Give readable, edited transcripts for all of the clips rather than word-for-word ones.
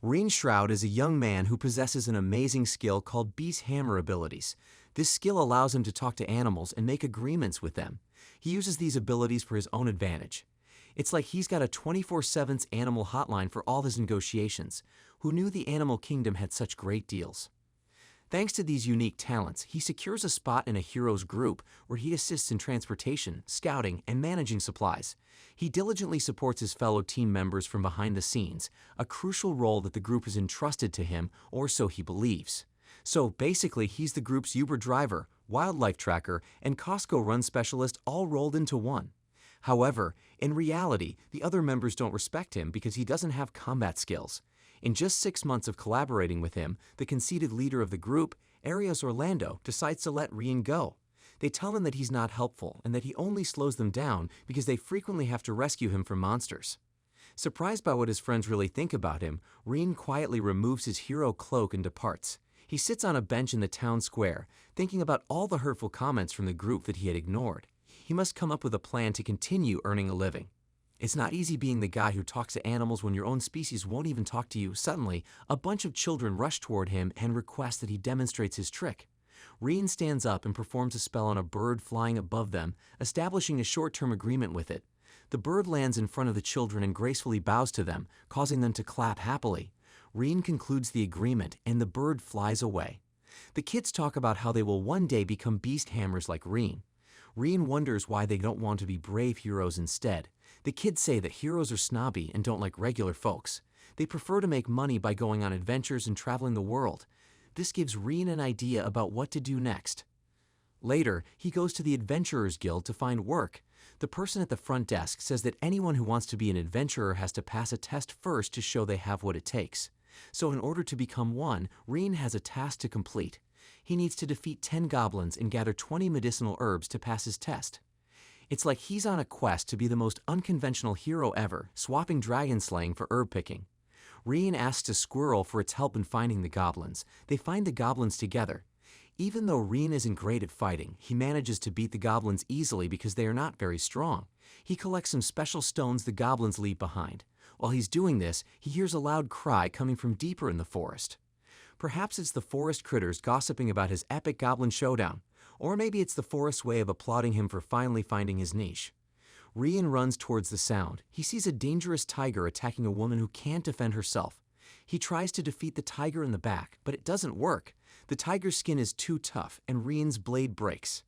Rin Shroud is a young man who possesses an amazing skill called Beast Hammer abilities. This skill allows him to talk to animals and make agreements with them. He uses these abilities for his own advantage. It's like he's got a 24/7 animal hotline for all his negotiations. Who knew the animal kingdom had such great deals? Thanks to these unique talents, he secures a spot in a hero's group where he assists in transportation, scouting, and managing supplies. He diligently supports his fellow team members from behind the scenes, a crucial role that the group has entrusted to him, or so he believes. So basically, he's the group's Uber driver, wildlife tracker, and Costco run specialist all rolled into one. However, in reality, the other members don't respect him because he doesn't have combat skills. In just 6 months of collaborating with him, the conceited leader of the group, Arias Orlando, decides to let Rin go. They tell him that he's not helpful and that he only slows them down because they frequently have to rescue him from monsters. Surprised by what his friends really think about him, Rin quietly removes his hero cloak and departs. He sits on a bench in the town square, thinking about all the hurtful comments from the group that he had ignored. He must come up with a plan to continue earning a living. It's not easy being the guy who talks to animals when your own species won't even talk to you. Suddenly, a bunch of children rush toward him and request that he demonstrates his trick. Rin stands up and performs a spell on a bird flying above them, establishing a short-term agreement with it. The bird lands in front of the children and gracefully bows to them, causing them to clap happily. Rin concludes the agreement and the bird flies away. The kids talk about how they will one day become beast hammers like Rin. Rin wonders why they don't want to be brave heroes instead. The kids say that heroes are snobby and don't like regular folks. They prefer to make money by going on adventures and traveling the world. This gives Rin an idea about what to do next. Later, he goes to the Adventurers Guild to find work. The person at the front desk says that anyone who wants to be an adventurer has to pass a test first to show they have what it takes. So in order to become one, Rin has a task to complete. He needs to defeat 10 goblins and gather 20 medicinal herbs to pass his test. It's like he's on a quest to be the most unconventional hero ever, swapping dragon slaying for herb picking. Rin asks a squirrel for its help in finding the goblins. They find the goblins together. Even though Rin isn't great at fighting, he manages to beat the goblins easily because they are not very strong. He collects some special stones the goblins leave behind. While he's doing this, he hears a loud cry coming from deeper in the forest. Perhaps it's the forest critters gossiping about his epic goblin showdown, or maybe it's the forest's way of applauding him for finally finding his niche. Rin runs towards the sound. He sees a dangerous tiger attacking a woman who can't defend herself. He tries to defeat the tiger in the back, but it doesn't work. The tiger's skin is too tough, and Rin's blade breaks.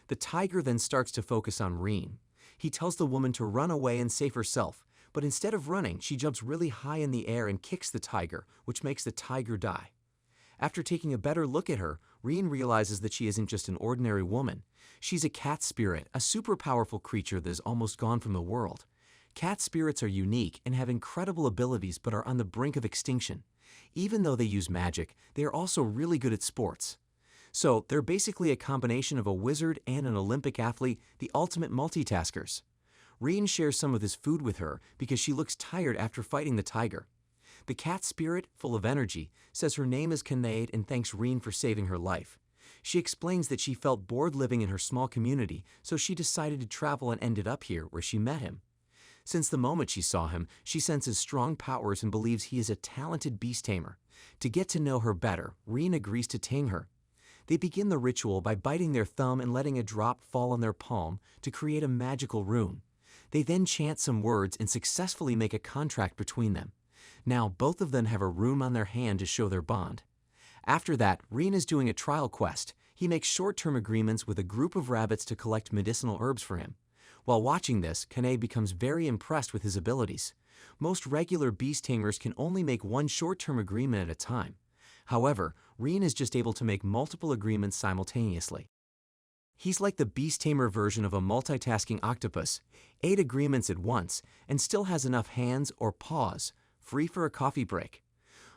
The tiger then starts to focus on Rin. He tells the woman to run away and save herself, but instead of running, she jumps really high in the air and kicks the tiger, which makes the tiger die. After taking a better look at her, Rin realizes that she isn't just an ordinary woman. She's a cat spirit, a super powerful creature that is almost gone from the world. Cat spirits are unique and have incredible abilities but are on the brink of extinction. Even though they use magic, they are also really good at sports. So they're basically a combination of a wizard and an Olympic athlete, the ultimate multitaskers. Rin shares some of this food with her because she looks tired after fighting the tiger. The cat spirit, full of energy, says her name is Kinnaid and thanks Rin for saving her life. She explains that she felt bored living in her small community, so she decided to travel and ended up here where she met him. Since the moment she saw him, she senses strong powers and believes he is a talented beast tamer. To get to know her better, Rin agrees to tame her. They begin the ritual by biting their thumb and letting a drop fall on their palm to create a magical rune. They then chant some words and successfully make a contract between them. Now both of them have a rune on their hand to show their bond. After that, Rin is doing a trial quest. He makes short-term agreements with a group of rabbits to collect medicinal herbs for him. While watching this, Kinnaid becomes very impressed with his abilities. Most regular beast tamers can only make one short-term agreement at a time. However, Rin is just able to make multiple agreements simultaneously. He's like the beast tamer version of a multitasking octopus, 8 agreements at once, and still has enough hands or paws, free for a coffee break.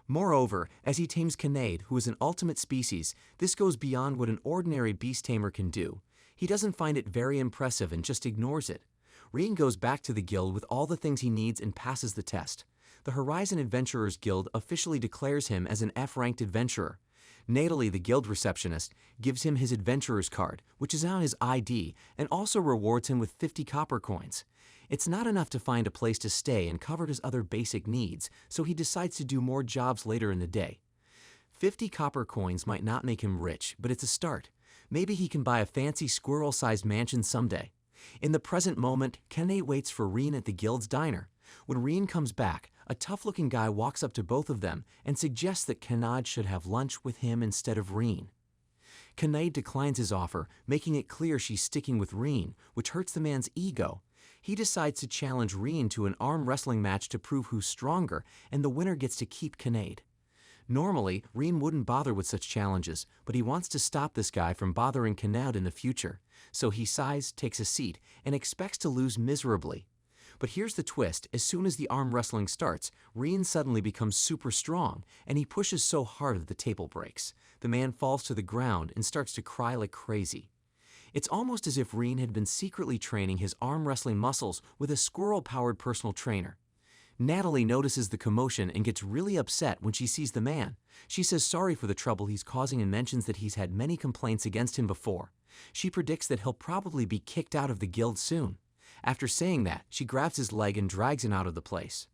Moreover, as he tames Kinnaid, who is an ultimate species, this goes beyond what an ordinary beast tamer can do. He doesn't find it very impressive and just ignores it. Rin goes back to the guild with all the things he needs and passes the test. The Horizon Adventurers Guild officially declares him as an F-ranked adventurer. Natalie, the guild receptionist, gives him his adventurer's card, which is now his ID, and also rewards him with 50 copper coins. It's not enough to find a place to stay and cover his other basic needs, so he decides to do more jobs later in the day. 50 copper coins might not make him rich, but it's a start. Maybe he can buy a fancy squirrel-sized mansion someday. In the present moment, Kane waits for Reen at the guild's diner. When Reen comes back, a tough-looking guy walks up to both of them and suggests that Kanad should have lunch with him instead of Reen. Kanade declines his offer, making it clear she's sticking with Reen, which hurts the man's ego. He decides to challenge Reen to an arm wrestling match to prove who's stronger, and the winner gets to keep Kanade. Normally, Reen wouldn't bother with such challenges, but he wants to stop this guy from bothering Kanad in the future. So he sighs, takes a seat, and expects to lose miserably. But here's the twist: as soon as the arm wrestling starts, Reen suddenly becomes super strong, and he pushes so hard that the table breaks. The man falls to the ground and starts to cry like crazy. It's almost as if Reen had been secretly training his arm wrestling muscles with a squirrel-powered personal trainer. Natalie notices the commotion and gets really upset when she sees the man. She says sorry for the trouble he's causing and mentions that he's had many complaints against him before. She predicts that he'll probably be kicked out of the guild soon. After saying that, she grabs his leg and drags him out of the place.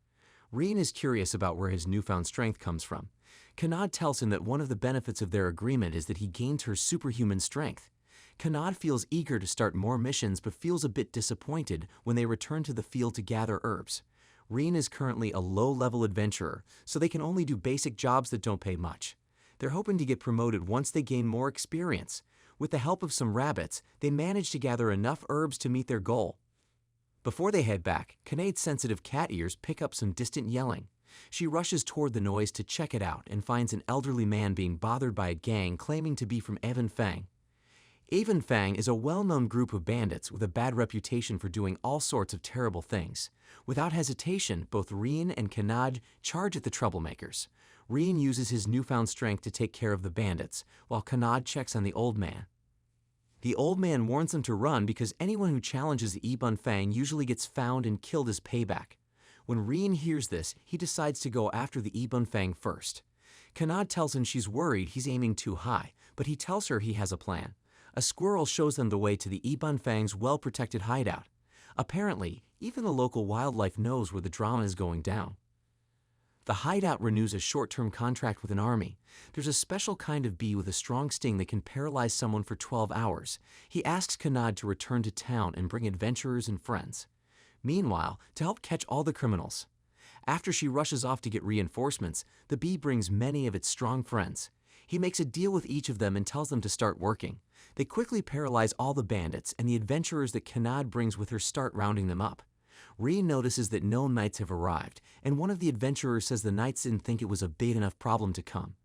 Reen is curious about where his newfound strength comes from. Kanad tells him that one of the benefits of their agreement is that he gains her superhuman strength. Kanad feels eager to start more missions but feels a bit disappointed when they return to the field to gather herbs. Reen is currently a low-level adventurer, so they can only do basic jobs that don't pay much. They're hoping to get promoted once they gain more experience. With the help of some rabbits, they manage to gather enough herbs to meet their goal. Before they head back, Kanade's sensitive cat ears pick up some distant yelling. She rushes toward the noise to check it out and finds an elderly man being bothered by a gang claiming to be from Evan Fang. Evan Fang is a well-known group of bandits with a bad reputation for doing all sorts of terrible things. Without hesitation, both Reen and Kanad charge at the troublemakers. Reen uses his newfound strength to take care of the bandits, while Kanad checks on the old man. The old man warns them to run because anyone who challenges the Ebon Fang usually gets found and killed as payback. When Reen hears this, he decides to go after the Ebon Fang first. Kanad tells him she's worried he's aiming too high, but he tells her he has a plan. A squirrel shows them the way to the Ebon Fang's well-protected hideout. Apparently, even the local wildlife knows where the drama is going down. The hideout renews a short-term contract with an army. There's a special kind of bee with a strong sting that can paralyze someone for 12 hours. He asks Kanad to return to town and bring adventurers and friends. Meanwhile, to help catch all the criminals. After she rushes off to get reinforcements, the bee brings many of its strong friends. He makes a deal with each of them and tells them to start working. They quickly paralyze all the bandits, and the adventurers that Kanad brings with her start rounding them up. Reen notices that no knights have arrived, and one of the adventurers says the knights didn't think it was a big enough problem to come.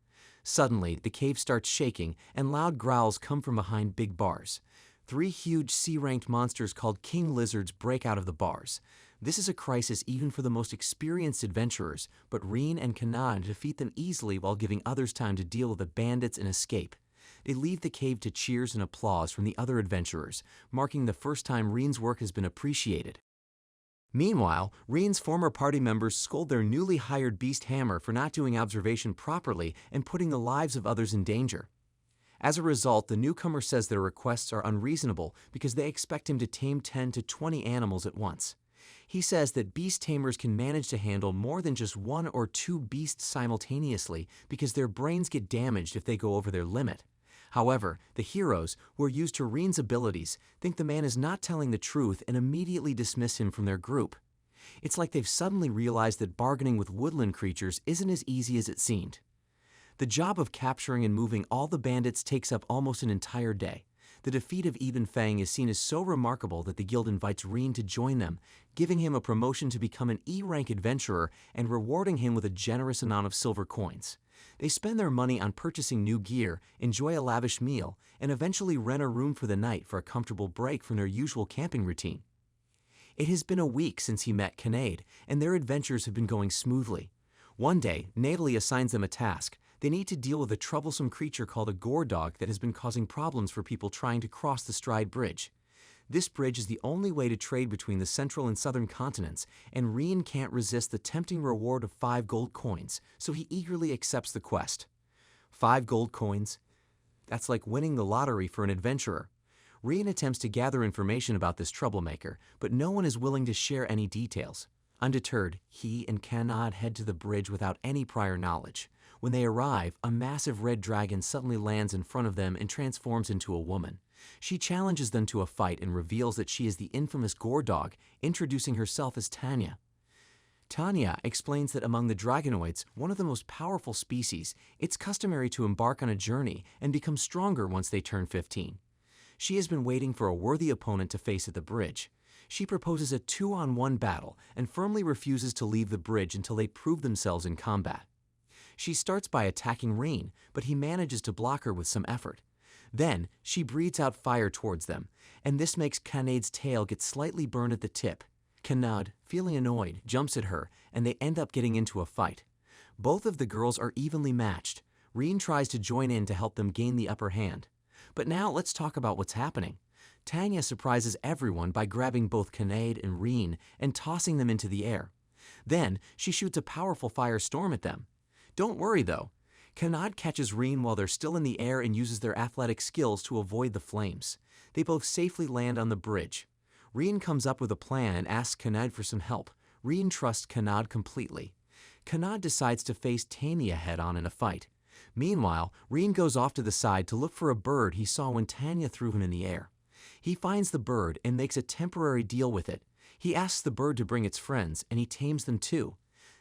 Suddenly, the cave starts shaking, and loud growls come from behind big bars. 3 huge C-ranked monsters called king lizards break out of the bars. This is a crisis even for the most experienced adventurers, but Reen and Kanad defeat them easily while giving others time to deal with the bandits and escape. They leave the cave to cheers and applause from the other adventurers, marking the first time Reen's work has been appreciated. Meanwhile, Reen's former party members scold their newly hired beast Hammer for not doing observation properly and putting the lives of others in danger. As a result, the newcomer says their requests are unreasonable because they expect him to tame 10 to 20 animals at once. He says that beast tamers can manage to handle more than just 1 or 2 beasts simultaneously because their brains get damaged if they go over their limit. However, the heroes, who are used to Reen's abilities, think the man is not telling the truth and immediately dismiss him from their group. It's like they've suddenly realized that bargaining with woodland creatures isn't as easy as it seemed. The job of capturing and moving all the bandits takes up almost an entire day. The defeat of Ebon Fang is seen as so remarkable that the guild invites Reen to join them, giving him a promotion to become an E-rank adventurer and rewarding him with a generous amount of silver coins. They spend their money on purchasing new gear, enjoy a lavish meal, and eventually rent a room for the night for a comfortable break from their usual camping routine. It has been a week since he met Kanade, and their adventures have been going smoothly. One day, Natalie assigns them a task. They need to deal with a troublesome creature called a gore dog that has been causing problems for people trying to cross the Stride Bridge. This bridge is the only way to trade between the central and southern continents, and Reen can't resist the tempting reward of 5 gold coins, so he eagerly accepts the quest. 5 gold coins. That's like winning the lottery for an adventurer. Rian attempts to gather information about this troublemaker, but no one is willing to share any details. Undeterred, he and Kanad head to the bridge without any prior knowledge. When they arrive, a massive red dragon suddenly lands in front of them and transforms into a woman. She challenges them to a fight and reveals that she is the infamous Gore Dog, introducing herself as Tanya. Tanya explains that among the dragonoids, one of the most powerful species, it's customary to embark on a journey and become stronger once they turn 15. She has been waiting for a worthy opponent to face at the bridge. She proposes a 2-on-1 battle and firmly refuses to leave the bridge until they prove themselves in combat. She starts by attacking Rain, but he manages to block her with some effort. Then, she breathes out fire towards them, and this makes Kanad's tail get slightly burned at the tip. Kanad, feeling annoyed, jumps at her, and they end up getting into a fight. Both of the girls are evenly matched. Rain tries to join in to help them gain the upper hand. But now let's talk about what's happening. Tanya surprises everyone by grabbing both Kanad and Reen and tossing them into the air. Then, she shoots a powerful firestorm at them. Don't worry though. Kanad catches Reen while they're still in the air and uses their athletic skills to avoid the flames. They both safely land on the bridge. Reen comes up with a plan and asks Kanad for some help. Reen trusts Kanad completely. Kanad decides to face Tanya head-on in a fight. Meanwhile, Reen goes off to the side to look for a bird he saw when Tanya threw him in the air. He finds the bird and makes a temporary deal with it. He asks the bird to bring its friends, and he tames them too.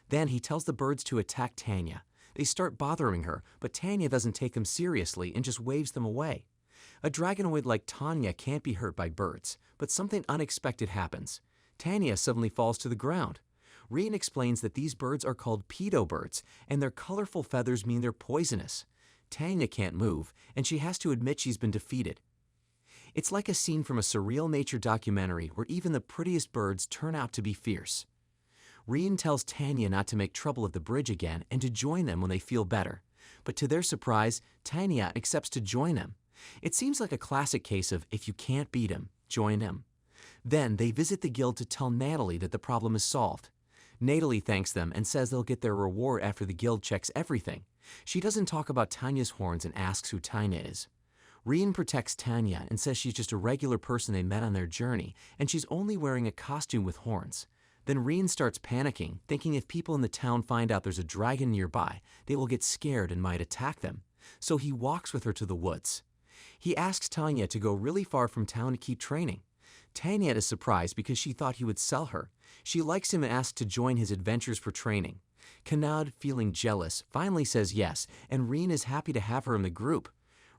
Then he tells the birds to attack Tanya. They start bothering her, but Tanya doesn't take them seriously and just waves them away. A dragonoid like Tanya can't be hurt by birds, but something unexpected happens. Tanya suddenly falls to the ground. Reen explains that these birds are called pedo birds, and their colorful feathers mean they're poisonous. Tanya can't move, and she has to admit she's been defeated. It's like a scene from a surreal nature documentary where even the prettiest birds turn out to be fierce. Reen tells Tanya not to make trouble at the bridge again and to join them when they feel better. But to their surprise, Tanya accepts to join them. It seems like a classic case of if you can't beat him, join him. Then they visit the guild to tell Natalie that the problem is solved. Natalie thanks them and says they'll get their reward after the guild checks everything. She doesn't talk about Tanya's horns and asks who Tanya is. Reen protects Tanya and says she's just a regular person they met on their journey, and she's only wearing a costume with horns. Then Reen starts panicking, thinking if people in the town find out there's a dragon nearby, they will get scared and might attack them. So he walks with her to the woods. He asks Tanya to go really far from town to keep training. Tanya is surprised because she thought he would sell her. She likes him and asks to join his adventures for training. Kanad, feeling jealous, finally says yes, and Reen is happy to have her in the group.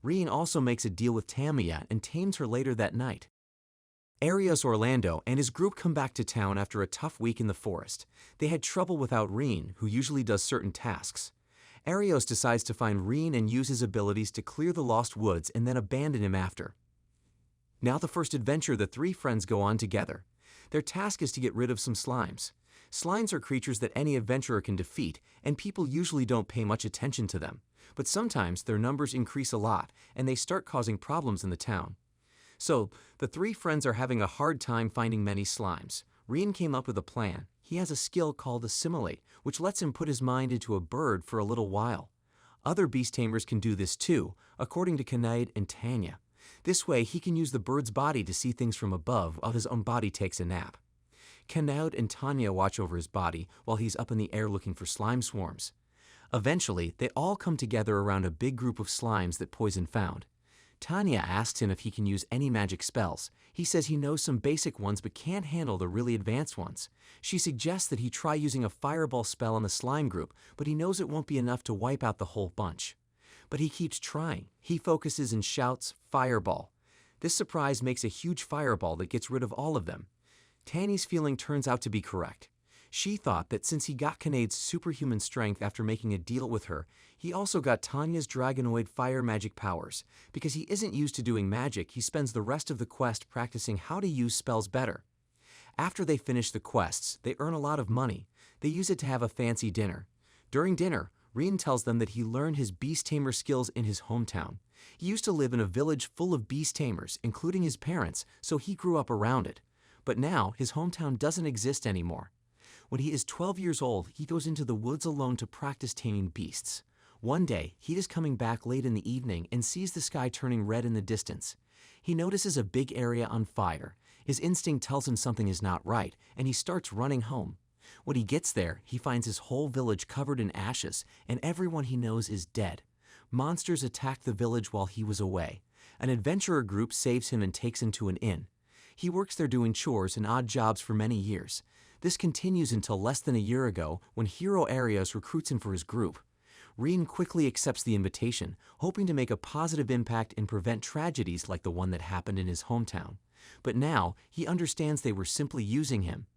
Reen also makes a deal with Tamiya and tames her later that night. Arios Orlando and his group come back to town after a tough week in the forest. They had trouble without Reen, who usually does certain tasks. Arios decides to find Reen and use his abilities to clear the lost woods and then abandon him after. Now the first adventure the three friends go on together. Their task is to get rid of some slimes. Slimes are creatures that any adventurer can defeat, and people usually don't pay much attention to them. But sometimes their numbers increase a lot, and they start causing problems in the town. So, the three friends are having a hard time finding many slimes. Reen came up with a plan. He has a skill called Assimilate, which lets him put his mind into a bird for a little while. Other beast tamers can do this too, according to Kanad and Tanya. This way, he can use the bird's body to see things from above while his own body takes a nap. Kanad and Tanya watch over his body while he's up in the air looking for slime swarms. Eventually, they all come together around a big group of slimes that Poison found. Tanya asks him if he can use any magic spells. He says he knows some basic ones but can't handle the really advanced ones. She suggests that he try using a fireball spell on the slime group, but he knows it won't be enough to wipe out the whole bunch. But he keeps trying. He focuses and shouts, "Fireball." This surprise makes a huge fireball that gets rid of all of them. Tanya's feeling turns out to be correct. She thought that since he got Kanad's superhuman strength after making a deal with her, he also got Tanya's dragonoid fire magic powers. Because he isn't used to doing magic, he spends the rest of the quest practicing how to use spells better. After they finish the quests, they earn a lot of money. They use it to have a fancy dinner. During dinner, Reen tells them that he learned his beast tamer skills in his hometown. He used to live in a village full of beast tamers, including his parents, so he grew up around it. But now, his hometown doesn't exist anymore. When he is 12 years old, he goes into the woods alone to practice taming beasts. One day, he is coming back late in the evening and sees the sky turning red in the distance. He notices a big area on fire. His instinct tells him something is not right, and he starts running home. When he gets there, he finds his whole village covered in ashes, and everyone he knows is dead. Monsters attack the village while he was away. An adventurer group saves him and takes him to an inn. He works there doing chores and odd jobs for many years. This continues until less than a year ago when Hero Arios recruits him for his group. Reen quickly accepts the invitation, hoping to make a positive impact and prevent tragedies like the one that happened in his hometown. But now, he understands they were simply using him.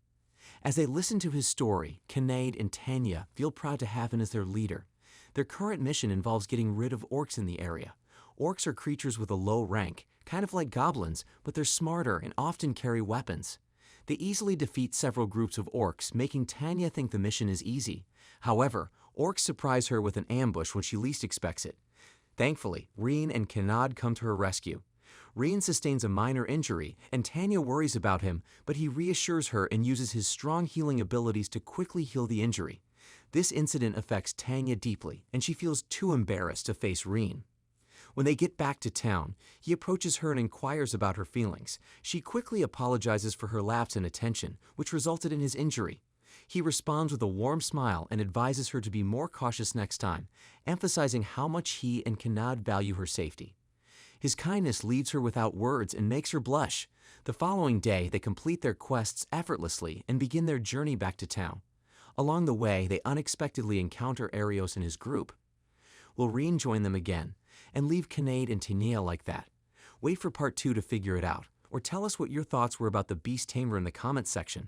As they listen to his story, Kinnaid and Tanya feel proud to have him as their leader. Their current mission involves getting rid of orcs in the area. Orcs are creatures with a low rank, kind of like goblins, but they're smarter and often carry weapons. They easily defeat several groups of orcs, making Tanya think the mission is easy. However, orcs surprise her with an ambush when she least expects it. Thankfully, Reen and Kinnaid come to her rescue. Reen sustains a minor injury, and Tanya worries about him, but he reassures her and uses his strong healing abilities to quickly heal the injury. This incident affects Tanya deeply, and she feels too embarrassed to face Reen. When they get back to town, he approaches her and inquires about her feelings. She quickly apologizes for her lapse in attention, which resulted in his injury. He responds with a warm smile and advises her to be more cautious next time, emphasizing how much he and Kinnaid value her safety. His kindness leaves her without words and makes her blush. The following day, they complete their quests effortlessly and begin their journey back to town. Along the way, they unexpectedly encounter Arios and his group. Will Reen join them again and leave Kinnaid and Tania like that? Wait for part 2 to figure it out, or tell us what your thoughts were about the Beast Tamer in the comments section.